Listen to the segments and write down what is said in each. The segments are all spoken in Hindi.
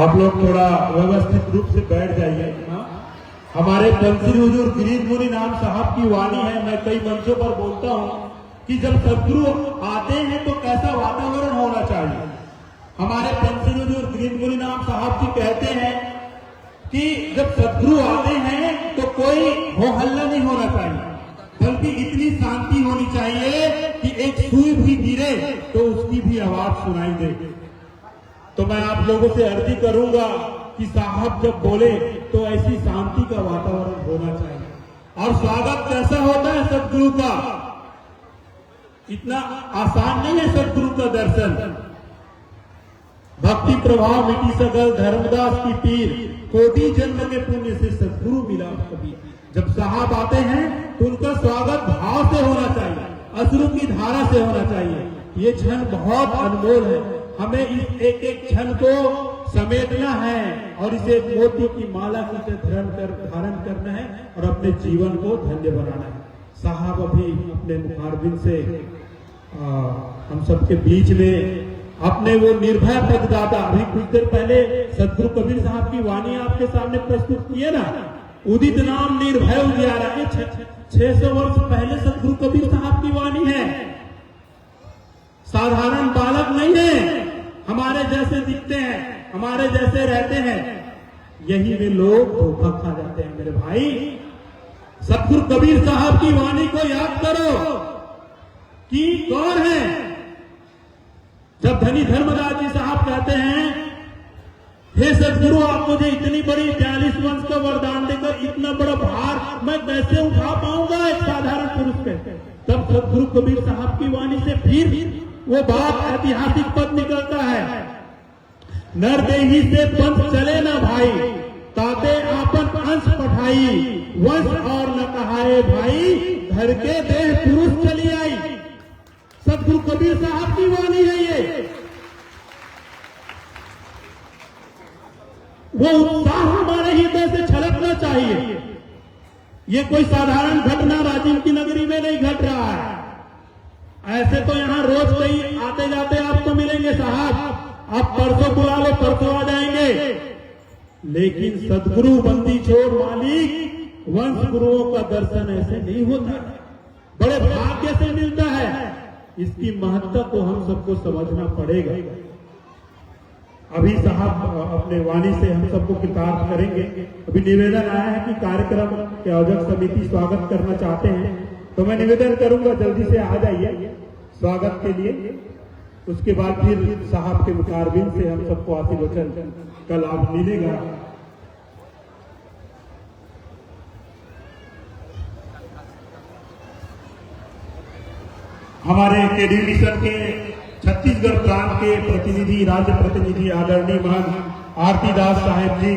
आप लोग थोड़ा व्यवस्थित रूप से बैठ जाइए। हमारे बंसी हुजूर गिरीश मुनि नाम साहब की वाणी है। मैं कई मंचों पर बोलता हूँ कि जब सदगुरु आते हैं तो कैसा वातावरण होना चाहिए। हमारे बंसी हुजूर गिरीश मुनि नाम साहब जी कहते हैं कि जब सदगुरु आते हैं तो कोई हो हल्ला नहीं होना चाहिए, बल्कि इतनी शांति होनी चाहिए कि एक सुई भी गिरे तो उसकी भी आवाज सुनाई दे। तो मैं आप लोगों से अर्जी करूंगा कि साहब जब बोले तो ऐसी शांति का वातावरण होना चाहिए। और स्वागत कैसा होता है सदगुरु का? इतना आसान नहीं है सदगुरु का दर्शन। भक्ति प्रभाव मिटी सकल धर्मदास की पीर, कोटि जन्म के पुण्य से सदगुरु मिला कभी। जब साहब आते हैं तो उनका स्वागत भाव से होना चाहिए, अश्रु की धारा से होना चाहिए। ये क्षण बहुत अनमोल है। हमें इस एक एक क्षण को समेटना है और इसे मोती की माला की तरह धारण करना है और अपने जीवन को धन्य बनाना है। साहब अभी अपने मुखारबिन से हम सबके बीच में अपने वो निर्भय पददाता, अभी कुछ देर पहले सदगुरु कबीर साहब की वाणी आपके सामने प्रस्तुत किए ना, उदित नाम निर्भय उजियारा। 600 वर्ष पहले सदगुरु कबीर साहब की वाणी है। साधारण बालक नहीं है, हमारे जैसे दिखते हैं, हमारे जैसे रहते हैं। यही वे लोग धोखा खा जाते हैं मेरे भाई। सदगुरु कबीर साहब की वाणी को याद करो कि कौन है। जब धनी धर्मदास जी साहब कहते हैं, हे सदगुरु आप मुझे इतनी बड़ी 42 वंश का वरदान देकर इतना बड़ा भार मैं कैसे उठा पाऊंगा एक साधारण पुरुष पे। तब सदगुरु कबीर साहब की वाणी से फिर वो बात ऐतिहासिक पद निकलता है, नर देही से पंथ चले ना भाई, ताते आपन अंश पठाई, वंश और न कहाए भाई, धर के देह पुरुष चली आई। सदगुरु कबीर साहब की वाणी है ये। वो उत्साह हमारे हृदय से छलकना चाहिए। ये कोई साधारण घटना राजीव की नगरी में नहीं घट रहा है। ऐसे तो यहाँ रोज कई आते जाते आपको मिलेंगे साहब, आप परसों बुला लो परसों आ जाएंगे। लेकिन सदगुरु बंदी छोड़ मालिक वंश गुरुओं का दर्शन ऐसे नहीं होता, बड़े भाग्य से मिलता है। इसकी महत्ता को हम सबको समझना पड़ेगा। अभी साहब अपने वाणी से हम सबको कृतार्थ करेंगे। अभी निवेदन आया है कि कार्यक्रम के आयोजक समिति स्वागत करना चाहते हैं, तो मैं निवेदन करूंगा जल्दी से आ जाइए स्वागत के लिए। उसके बाद फिर साहब के मुखारबिन से हम सबको आशीर्वचन का लाभ मिलेगा। हमारे केडी मिशन के छत्तीसगढ़ प्रांत के प्रतिनिधि, राज्य प्रतिनिधि आदरणीय महंत आरती दास साहेब जी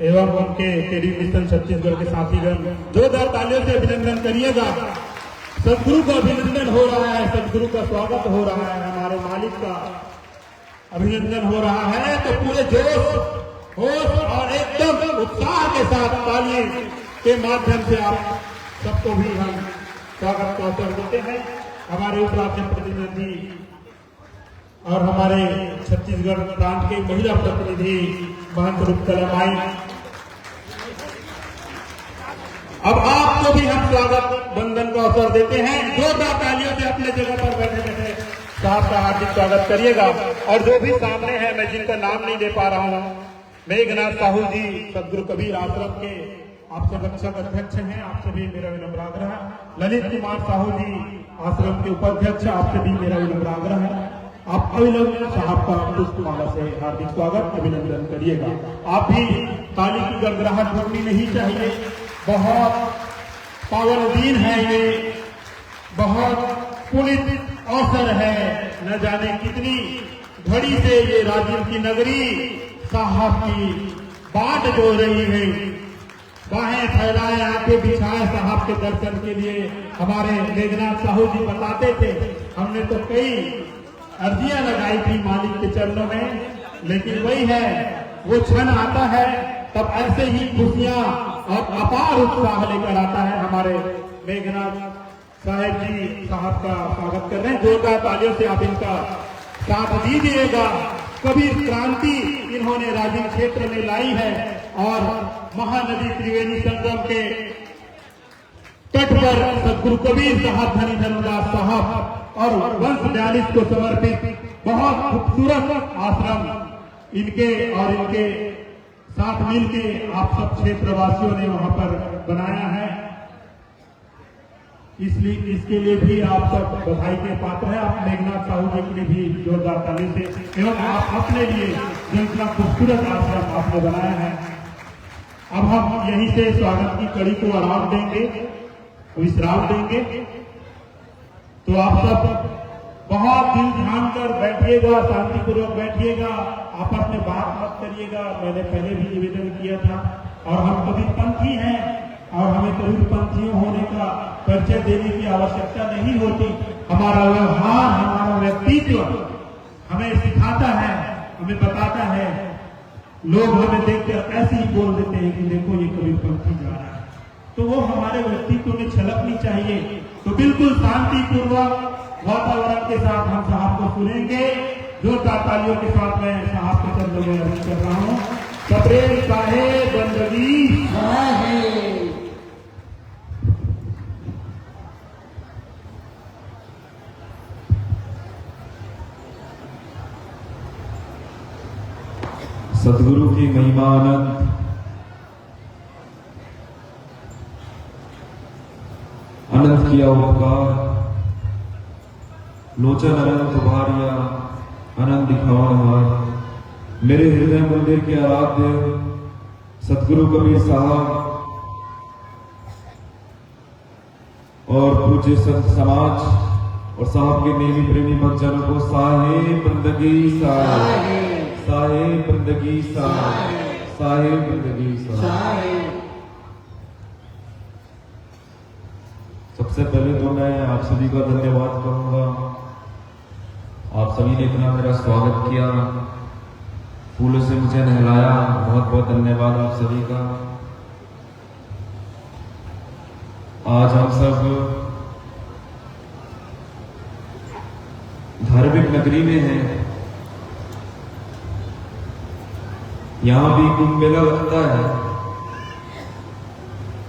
एवं उनके केडी मिशन छत्तीसगढ़ के साथीगण, जोरदार तालियों से अभिनंदन करिएगा। सदगुरु का अभिनंदन हो रहा है, सदगुरु का स्वागत हो रहा है, हमारे मालिक का अभिनंदन हो रहा है। तो पूरे जोश होश और एकदम उत्साह के साथ ताली के माध्यम से आप सबको भी हम स्वागत का अवसर देते हैं। हमारे उप राज्य प्रतिनिधि और हमारे छत्तीसगढ़ प्रांत के महिला प्रतिनिधि महंत रूपकला माई, अब आपको भी हम स्वागत बंधन का अवसर देते हैं। जोरदार तालियों से अपने जगह पर बैठे बैठे साहब का हार्दिक स्वागत करिएगा। और जो भी सामने है, मैं जिनका नाम नहीं ले पा रहा हूँ, मेघनाथ साहू जी सदगुरु कबीर आश्रम के आप सब रक्षक अध्यक्ष हैं, आपसे भी मेरा विनम्र आग्रह है। ललित कुमार साहू जी आश्रम के उपाध्यक्ष, आपसे भी मेरा विनम्र आग्रह है। आप अभिनंदन साहब का पुष्पमाला से हार्दिक स्वागत अभिनंदन करिएगा। आप भी ताली की गड़गड़ाहट होनी नहीं चाहिए। बहुत पावन दिन है ये, बहुत पुनित अवसर है। न जाने कितनी घड़ी से ये राजीव की नगरी साहब की बाट जो रही है, बाहें फैलाए आके बिछाए साहब के दर्शन के लिए। हमारे मेघनाथ साहू जी बताते थे, हमने तो कई अर्जियां लगाई थी मालिक के चरणों में, लेकिन वही है, वो क्षण आता है तब ऐसे ही खुशियां और अपार उत्साह लेकर आता है। हमारे मेघनाथ साहेब जी साहब का स्वागत कर रहे हैं। जोरदार तालियों से आप इनका साथ दीजिएगा। कबीर क्रांति इन्होंने राजिम क्षेत्र में लाई है और महानदी त्रिवेणी संगम के तट पर सदगुरु कबीर साहब, धनी धर्मदास साहब और वंश 42 को समर्पित बहुत खूबसूरत आश्रम इनके और इनके साथ मिलके आप सब क्षेत्रवासियों ने वहां पर बनाया है। इसलिए इसके लिए भी आप सब बधाई के पात्र हैं। आप मेघनाथ साहू जी के लिए भी जोरदार ताली से एवं आप अपने लिए जो इतना खूबसूरत आश्रम आपने बनाया है। अब हम यहीं से स्वागत की कड़ी को आराम देंगे, विश्राम देंगे। तो आप सब बहुत दिल ध्यान कर बैठिएगा, शांतिपूर्वक बैठिएगा, आपस में बात मत करिएगा। मैंने पहले भी निवेदन किया था और हम कबीरपंथी हैं और हमें कबीरपंथियों होने का परिचय देने की आवश्यकता नहीं होती। हमारा व्यवहार, हमारा व्यक्तित्व हमें सिखाता है, हमें बताता है। लोग हमें देखकर ऐसे ही बोल देते हैं कि देखो ये कबीरपंथी जा रहा है, तो वो हमारे व्यक्तित्व में झलकनी चाहिए। तो बिल्कुल शांतिपूर्वक वातावरण के साथ हम साहब को सुनेंगे। जोरदार तालियों के साथ मैं साहब के चरणों में अर्पित कर रहा हूँ। सप्रेम साहेब बंदगी साहेब। सदगुरु की महिमा अनंत, अनंत किया उपकार, लोचन अनंत उभारिया, अनंत दिखावा हार। मेरे हृदय मंदिर के आराध्य सतगुरु कबीर साहब और पूज्य संत समाज और साहब के नेमी प्रेमी भक्तजनों को साहेब बंदगी साहेब, साहेब बंदगी साहेब, साहेब बंदगी साहेब। सबसे पहले तो मैं आप सभी का धन्यवाद करूंगा। आप सभी ने इतना मेरा स्वागत किया, फूलों से मुझे नहलाया, बहुत बहुत धन्यवाद आप सभी का। आज हम सब धार्मिक नगरी में हैं। यहां भी कुंभ मेला लगता है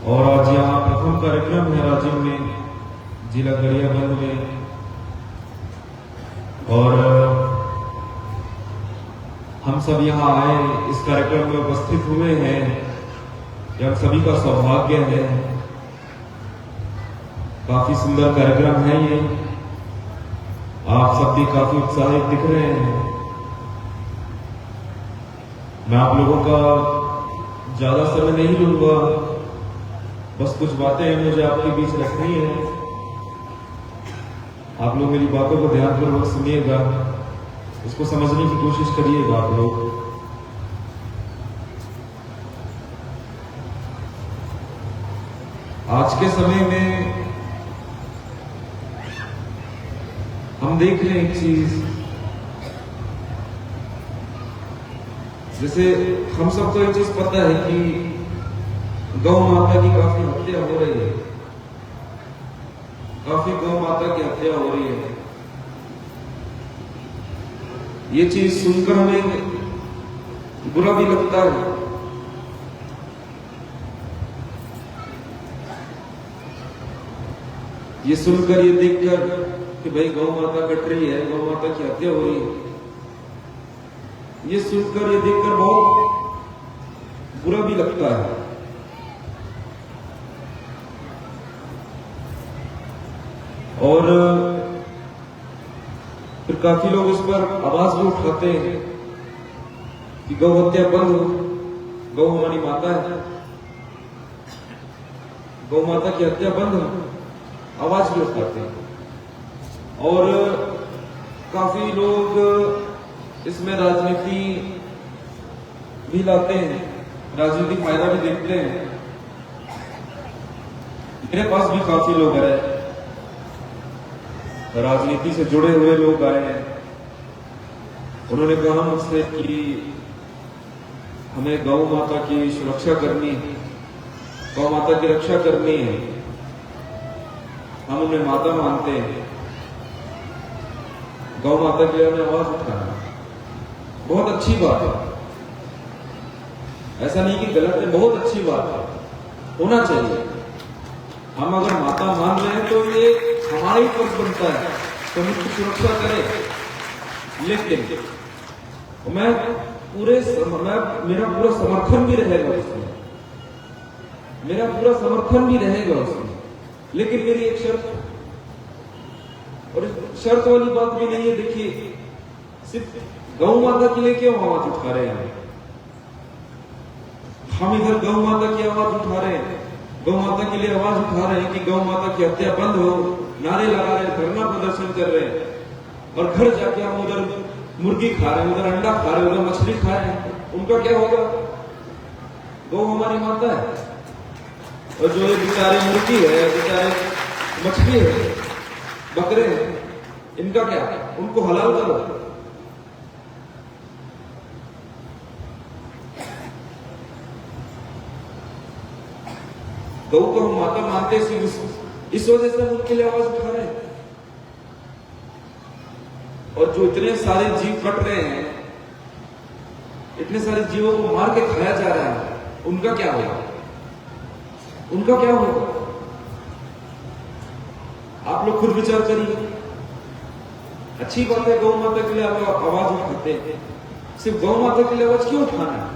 और आज यहाँ प्रथम कार्यक्रम है राजिम में, जिला गरियाबंद में। और हम सब यहाँ आए, इस कार्यक्रम में उपस्थित हुए हैं, यह सभी का सौभाग्य है। काफी सुंदर कार्यक्रम है ये, आप सब भी काफी उत्साहित दिख रहे हैं। मैं आप लोगों का ज्यादा समय नहीं लूंगा, बस कुछ बातें मुझे आपके बीच रखनी है। आप लोग मेरी बातों को ध्यानपूर्वक सुनिएगा, इसको समझने की कोशिश करिएगा आप लोग। आज के समय में हम देख रहे हैं एक चीज, जैसे हम सबको एक चीज पता है कि गौ माता की काफी हत्या हो रही है, काफी गौ माता की हत्या हो रही है। ये चीज सुनकर हमें बुरा भी लगता है। ये सुनकर, ये देखकर कि भाई गौ माता कट रही है, गौ माता की हत्या हो रही है, ये सुनकर, ये देखकर बहुत बुरा भी लगता है। और फिर काफी लोग इस पर आवाज भी उठाते हैं कि गौ हत्या बंद हो, गौ हमारी माता है, गौ माता की हत्या बंद हो, आवाज भी उठाते हैं। और काफी लोग इसमें राजनीति भी लाते हैं, राजनीतिक फायदा भी देखते हैं। मेरे पास भी काफी लोग हैं, राजनीति से जुड़े हुए लोग आए हैं। उन्होंने कहा मुझसे कि हमें गौ माता की सुरक्षा करनी है, गौ माता की रक्षा करनी है, हम उन्हें माता मानते हैं, गौ माता के लिए हमें आवाज उठाना। बहुत अच्छी बात है, ऐसा नहीं कि गलत है, बहुत अच्छी बात है, होना चाहिए। हम अगर माता मान रहे हैं तो ये हमारा ही फर्ज बनता है तो हम उसकी सुरक्षा करें। लेकिन मैं मेरा पूरा समर्थन भी रहेगा उसमें, मेरा पूरा समर्थन भी रहेगा उसमें, लेकिन मेरी एक शर्त, और शर्त वाली बात भी नहीं है। देखिए, सिर्फ गौ माता के लिए क्यों आवाज उठा रहे हैं हम इधर गौ माता की आवाज उठा रहे हैं, गौ माता के लिए आवाज उठा रहे हैं कि गौ माता की हत्या बंद हो, नारे लगा रहे हैं, धरना प्रदर्शन कर रहे हैं, और घर जाके हम उधर मुर्गी खा रहे हैं, उधर अंडा खा रहे हैं, उधर मछली खा रहे हैं। उनका क्या होगा? गौ हमारी माता है, और जो ये बेचारे मुर्गी है, बेचारे मछली है, बकरे हैं, इनका क्या? उनको हलाल करो। गौ को हम माता मानते हैं, इस वजह से हम उनके लिए आवाज उठा रहे हैं। और जो इतने सारे जीव कट रहे हैं, इतने सारे जीवों को मार के खाया जा रहा है, उनका क्या होगा? उनका क्या होगा? आप लोग खुद विचार करिए। अच्छी बात है, गौ माता के लिए आवाज उठाते हैं, सिर्फ गौ माता के लिए आवाज क्यों उठाना है?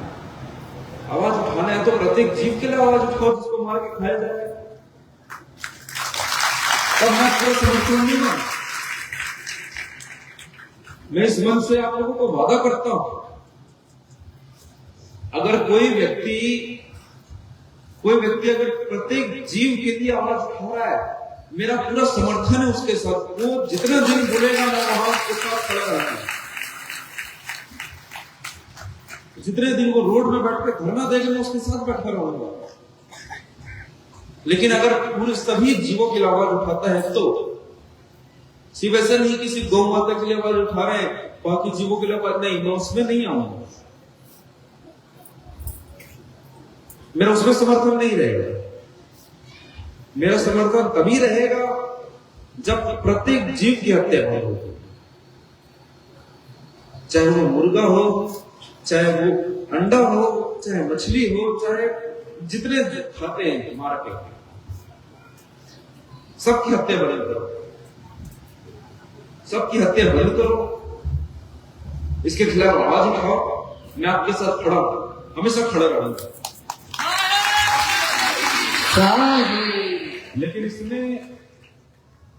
आवाज उठाना है तो प्रत्येक जीव के लिए आवाज उठाओ जिसको मार के खाया जाए। तब मैं पूरा समर्थन नहीं हूं। मैं इस मन से आप लोगों को वादा करता हूं, अगर कोई व्यक्ति अगर प्रत्येक जीव के लिए आवाज उठा रहा है, मेरा पूरा समर्थन है उसके साथ। वो जितने दिन बोलेगा मैं वहां उसके साथ खड़ा रहूंगा। जितने दिन वो रोड में बैठ के धरना देगा मैं उसके साथ बैठा रहूंगा। लेकिन अगर पूरे सभी जीवों की आवाज उठाता है तो सिर्फ ऐसा नहीं कि सिर्फ गौ माता के लिए आवाज उठा रहे हैं, बाकी जीवों के लिए आवाज नहीं, मैं उसमें नहीं आऊंगा। मेरा उसमें समर्थन नहीं रहेगा। मेरा समर्थन तभी रहेगा जब प्रत्येक जीव की हत्या होगी, चाहे वो मुर्गा हो, चाहे वो अंडा हो, चाहे मछली हो, चाहे जितने खाते हैं मार के, सबकी हत्या बंद करो, सबकी हत्या बंद करो, इसके खिलाफ आवाज उठाओ। मैं आपके साथ खड़ा हूं, हमेशा खड़ा रहूंगा। लेकिन इसमें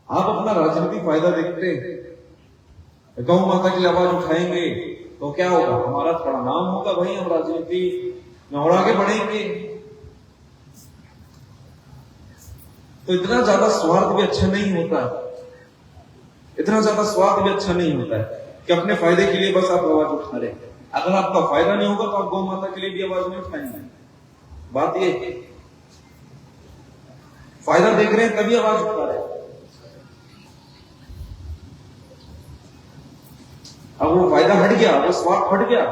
आप अपना राजनीतिक फायदा देखते हैं। गौ माता की आवाज उठाएंगे तो क्या होगा? हमारा थोड़ा नाम होगा, भाई हम राजनीति में और आगे बढ़ेंगे। तो इतना ज्यादा स्वार्थ भी अच्छा नहीं होता है, इतना ज्यादा स्वार्थ भी अच्छा नहीं होता है कि अपने फायदे के लिए बस आप आवाज उठा रहे हैं। अगर आपका फायदा नहीं होगा तो आप गौ माता के लिए भी आवाज नहीं उठाएंगे। बात ये फायदा देख रहे हैं तभी आवाज उठा रहे हैं। अब वो फायदा हट गया, वो स्वार्थ हट गया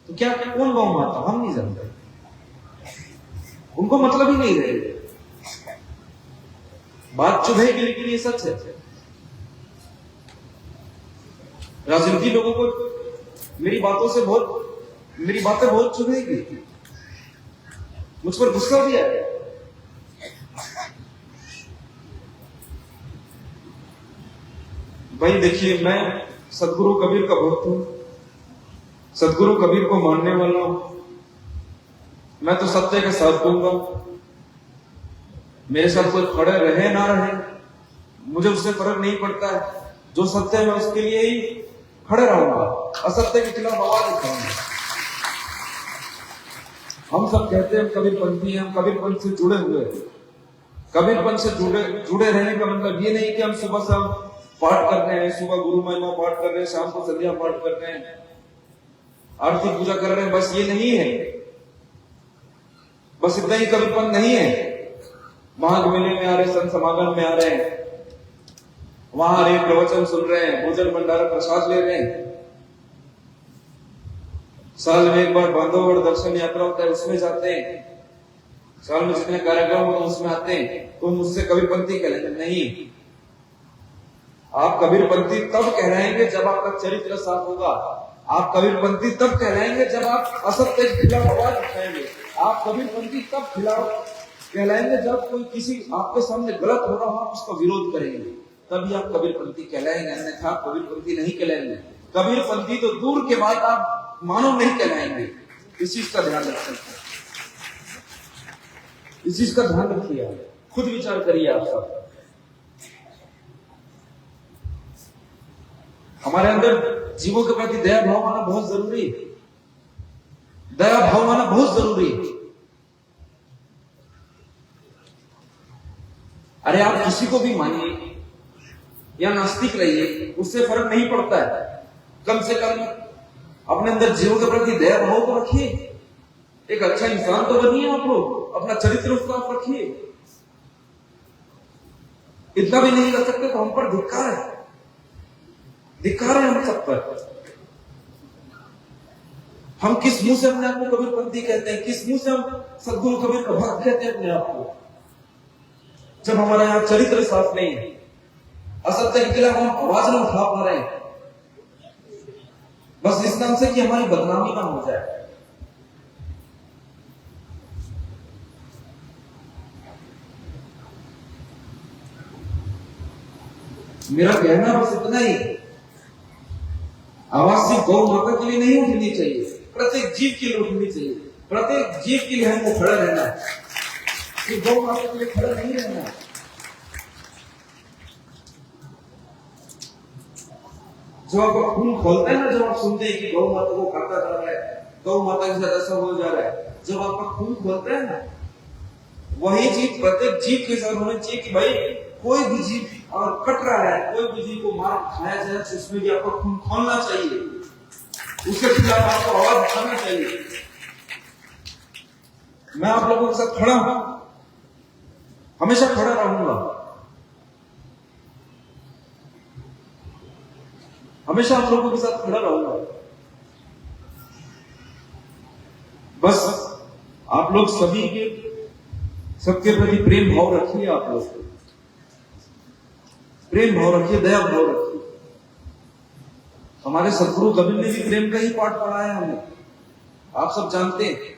तो क्या कौन गौ माता? हम नहीं जानते, उनको मतलब ही नहीं रहे। बात चुभेगी लेकिन ये सच है। राजनीति लोगों को मेरी बातें बहुत चुभेगी, मुझ पर गुस्सा भी आएगा। भाई देखिए, मैं सदगुरु कबीर का भक्त हूं, सदगुरु कबीर को मानने वाला हूं। मैं तो सत्य के साथ दूंगा, मेरे साथ कोई खड़े रहे ना रहे मुझे उससे फर्क नहीं पड़ता है। जो सत्य है मैं उसके लिए ही खड़े रहूंगा, असत्य के खिलाफ आवाज उठाऊंगा। हम सब कहते हैं कबीरपंथी हैं, हम कबीरपंथ से जुड़े हुए हैं। कबीरपंथ से जुड़े रहने का मतलब ये नहीं कि हम सुबह शाम पाठ कर रहे हैं, सुबह गुरु महिमा पाठ कर रहे हैं, शाम को संध्या पाठ कर रहे हैं, आरती पूजा कर रहे हैं, बस ये नहीं है। बस इतना ही कबीरपंथ नहीं है। महाग मेले में आ रहे, संत समागम में आ रहे हैं, वहां रे प्रवचन सुन रहे हैं, भोजन भंडारा प्रसाद ले रहे हैं, साल में एक बार बांधवगढ़ दर्शन यात्रा होता है उसमें जाते हैं, साल में जितने कार्यक्रम होते हैं उसमें आते हैं, तो मुझसे कबीरपंथी कह लेते नहीं। आप कबीरपंथी तब कह रहे हैं जब आपका चरित्र साफ होगा, आप कबीरपंथी तब कहलाएंगे जब आप असत्य के खिलाफ आवाज उठाएंगे। आप कबीरपंथी तब खिलाफ कहलाएंगे जब कोई किसी आपके सामने गलत हो रहा हो, आप उसका विरोध करेंगे, तभी आप कबीरपंथी कहलाएंगे, अन्यथा आप कबीरपंथी नहीं कहलाएंगे। कबीरपंथी तो दूर के बाद आप मानव नहीं कहलाएंगे। इस चीज का ध्यान रखें, इस चीज का ध्यान रखिए, खुद विचार करिए आप सब। हमारे अंदर जीवों के प्रति दया भाव आना बहुत जरूरी है। दया भाव आना बहुत जरूरी है। अरे आप किसी को भी मानिए या नास्तिक रहिए, उससे फर्क नहीं पड़ता है। कम से कम अपने अंदर जीवों के प्रति दया भाव तो रखिए। एक अच्छा इंसान तो बनिए आप लोग, अपना चरित्र उसका आप रखिए। इतना भी नहीं कर सकते तो हम पर धिक्कार है, धिक्कार है हम सब पर। हम किस मुंह से अपने आप को कबीरपंथी कहते हैं, किस मुंह से हम सद्गुरु कबीर का भक्त कहते हैं अपने आप को, जब हमारा यहां चरित्र साफ नहीं है, असत्य के खिलाफ हम आवाज नहीं उठा पा रहे हैं, बस इस नाम से कि हमारी बदनामी ना हो जाए। मेरा कहना बस इतना ही, आवाज सिर्फ गौ माता के लिए नहीं उठनी चाहिए, प्रत्येक जीव के लिए उठनी चाहिए। प्रत्येक जीव के लिए हमको खड़ा रहना है, सिर्फ गौ माता के लिए खड़ा नहीं रहना है। जो आपका खून खोलता है ना, जब आप सुनते हैं कि गौ माता को काटा जा रहा है, गौ माता के साथ ऐसा हो जा रहा है, जब आपका खून खोलता है ना, वही चीज प्रत्येक जीव के साथ होनी चाहिए कि भाई कोई भी जीव अगर कट रहा है, कोई भी जीव को मार खाया जाए तो उसमें भी आपको खून खोलना चाहिए, उसके खिलाफ आपको आवाज उठाना चाहिए। मैं आप लोगों के साथ खड़ा हूं, हमेशा खड़ा रहूंगा, हमेशा आप लोगों के साथ खड़ा रहूंगा। बस आप लोग सभी के सबके प्रति प्रेम भाव रखिए, आप लोग प्रेम भाव रखिए, दया भाव रखिए। हमारे सद्गुरु कबीर ने भी प्रेम का ही पाठ पढ़ाया है हमें, आप सब जानते हैं।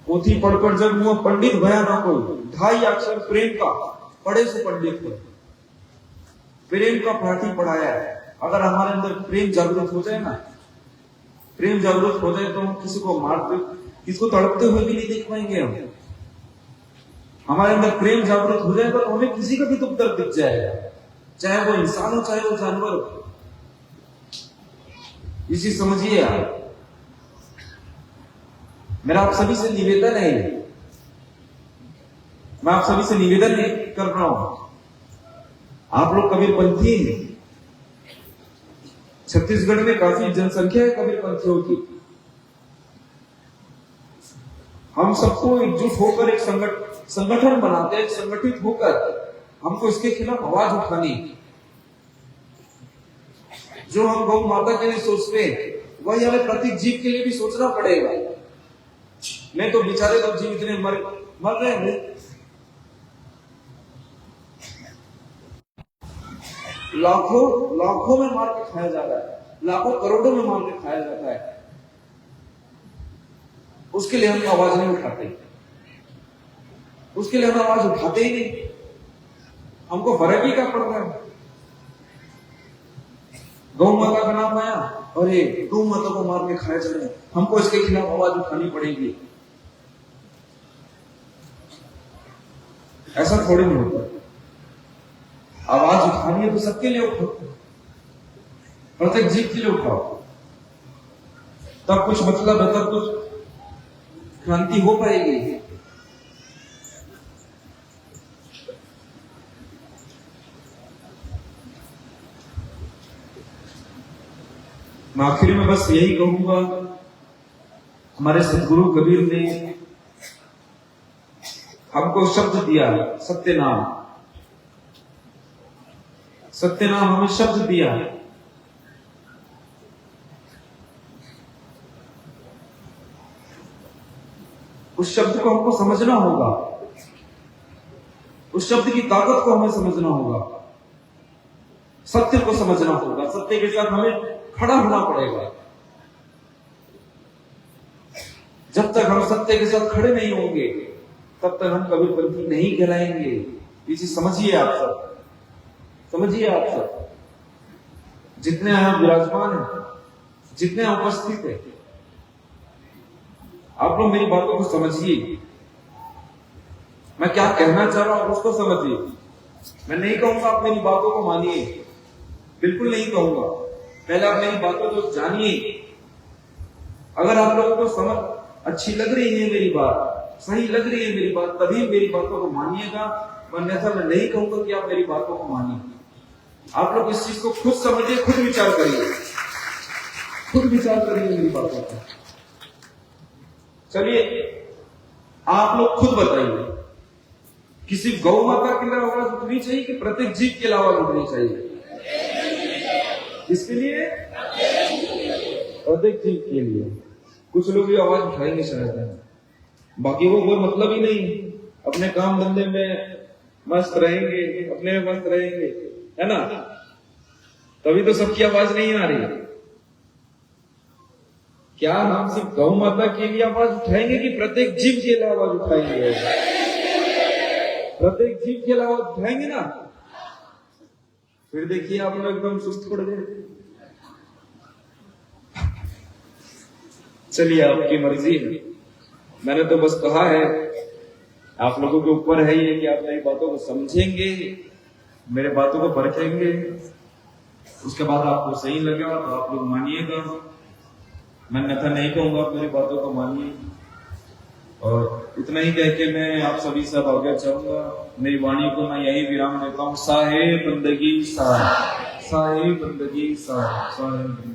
पोथी पढ़कर जब वो पंडित भया ना कोई, 2.5 अक्षर प्रेम का पढ़े से पंडित को, प्रेम का पाठ ही पढ़ाया है। अगर हमारे अंदर प्रेम जागृत हो जाए ना, प्रेम जागृत हो जाए तो हम किसी को मारते, किसी को तड़पते हुए भी नहीं देख पाएंगे। हम हमारे अंदर प्रेम जागृत हो जाएगा तो हमें किसी का भी दुख दर्द दिख जाएगा, चाहे वो इंसान हो चाहे वो जानवर हो। इसी समझिए आप। मेरा आप सभी से निवेदन है, मैं आप सभी से निवेदन कर रहा हूं, आप लोग कबीरपंथी हैं। छत्तीसगढ़ में काफी जनसंख्या है कबीरपंथियों की। हम सबको एकजुट होकर एक संगठन बनाते हैं, संगठित होकर हमको इसके खिलाफ आवाज उठानी। जो हम गौ माता के लिए सोचते हैं वही हमें प्रत्येक जीव के लिए भी सोचना पड़ेगा। नहीं तो बेचारे लोग जीव इतने मर रहे हैं, लाखों में मार के खाया जा रहा है, लाखों करोड़ों में मार के खाया जाता है। उसके लिए हम आवाज नहीं उठाते, उसके लिए हम आवाज उठाते ही नहीं। हमको फर्क ही क्या पड़ रहा है? गौ माता का नाम आया और ये गौ माता को मार के खाया जा रहा है, हमको इसके खिलाफ आवाज उठानी पड़ेगी। ऐसा थोड़ी नहीं होता। आवाज उठानी है तो सबके लिए उठाओ, प्रत्येक जीव के लिए उठाओ, तब कुछ मतलब है, तब कुछ क्रांति हो पाएगी। मैं आखिर में बस यही कहूंगा, हमारे सद्गुरु कबीर ने हमको शब्द दिया, सत्य नाम। सत्य नाम हमें शब्द दिया है। उस शब्द को हमको समझना होगा, उस शब्द की ताकत को हमें समझना होगा, सत्य को समझना होगा। सत्य के साथ हमें खड़ा होना पड़ेगा। जब तक हम सत्य के साथ खड़े नहीं होंगे तब तक हम कबीरपंथी नहीं कहलाएंगे। ये चीज समझिए आप सब, समझिए आप सब, जितने यहाँ विराजमान हैं, जितने उपस्थित हैं, आप लोग मेरी बातों को समझिए। मैं क्या कहना चाह रहा हूं उसको समझिए। मैं नहीं कहूंगा आप मेरी बातों को मानिए, बिल्कुल नहीं कहूंगा। पहले आप मेरी बातों को जानिए। अगर आप लोगों को समझ अच्छी लग रही है मेरी बात, सही लग रही है मेरी बात, तभी मेरी बातों को मानिएगा, अन्यथा मैं नहीं कहूंगा कि आप मेरी बातों को मानिए। आप लोग इस चीज को खुद समझिए, खुद विचार करिए, खुद विचार करिए मेरी बातों पर। चलिए आप लोग खुद बताइए, किसी गौ माता के लिए आवाज उठनी चाहिए कि प्रत्येक जीव के लिए आवाज उठनी चाहिए? किसके लिए? प्रत्येक जीव के लिए। कुछ लोग ये आवाज उठाएंगे शायद, बाकी को कोई मतलब ही नहीं, अपने काम धंधे में मस्त रहेंगे, अपने में मस्त रहेंगे, है ना? तभी तो सबकी आवाज नहीं आ रही। क्या हम सिर्फ गौ माता के लिए आवाज उठाएंगे कि प्रत्येक जीव के लिए आवाज उठाएंगे? प्रत्येक जीव के लिए आवाज उठाएंगे ना, फिर देखिए आप लोग एकदम सुस्त पड़ गए। चलिए आपकी मर्जी है, मैंने तो बस कहा है, आप लोगों के ऊपर है ये कि आप मेरी बातों को समझेंगे, मेरे बातों को परखेंगे, उसके बाद आपको सही लगा तो आप लोग मानिएगा। मैं अन्यथा नहीं कहूंगा आप मेरी बातों को मानिए। और इतना ही कह के मैं आप सभी से आज्ञा चाहूंगा। मेरी वाणी को मैं यही विराम देता हूँ। साहे बंदगी साहे, साहे बंदगी साहे, साहे बंदगी।